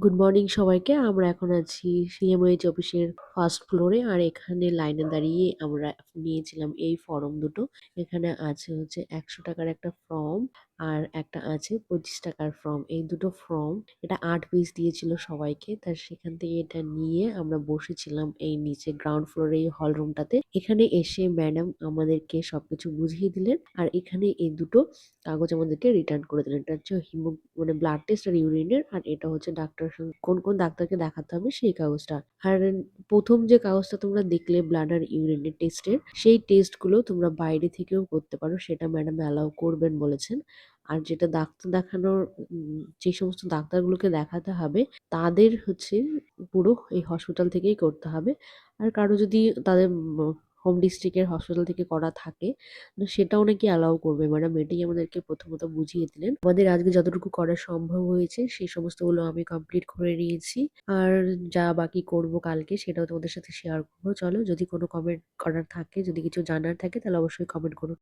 Good morning সবাইকে। আমরা এখন আছি সিএমওএইচ অফিসের ফার্স্ট ফ্লোরে। আর এখানে লাইনে দাঁড়িয়ে আমরা নিয়েছিলাম এই ফর্ম দুটো। এখানে আছে হচ্ছে ৳১০০ একটা ফর্ম আর একটা আছে ৳২৫ ফর্ম। এই দুটো ফর্ম এটা ৮ পিস দিয়েছিল সবাইকে। তা সেখান থেকে এটা নিয়ে আমরা বসেছিলাম এই নিচে গ্রাউন্ড ফ্লোরে এই হল রুমটাতে। এখানে এসে ম্যাডাম আমাদেরকে সবকিছু বুঝিয়ে দিলেন। আর এখানে এই দুটো কাগজ আমাদেরকে রিটার্ন করে দিলেন। এটা হচ্ছে মানে ব্লাড টেস্ট আর ইউরিনের। আর এটা হচ্ছে কোন ডাক্তারকে দেখাতে হবে সেই কাগজটা। আর ১ম যে কাগজটা তোমরা দেখলে ব্লাড আর ইউরিনের টেস্টের, সেই টেস্ট গুলো তোমরা বাইরে থেকেও করতে পারো। সেটা ম্যাডাম অ্যালাও করবেন বলেছেন। আর যেটা ডাক্তার দেখানোর যে সমস্ত ডাক্তারগুলোকে দেখাতে হবে তাদের হচ্ছে পুরো এই হসপিটাল থেকেই করতে হবে। আর কারো যদি তাদের হোম ডিস্ট্রিক্ট এর হসপিটাল থেকে করা থাকে সেটাও নাকি অ্যালাও করবে। ম্যাডাম এটাই আমাদেরকে প্রথমত বুঝিয়ে দিলেন। আমাদের আজকে যতটুকু করা সম্ভব হয়েছে সেই সমস্তগুলো আমি কমপ্লিট করে নিয়েছি। আর যা বাকি করব কালকে সেটাও তোমাদের সাথে শেয়ার করব। চলো, যদি কোনো কমেন্ট করার থাকে, যদি কিছু জানার থাকে তাহলে অবশ্যই কমেন্ট করো।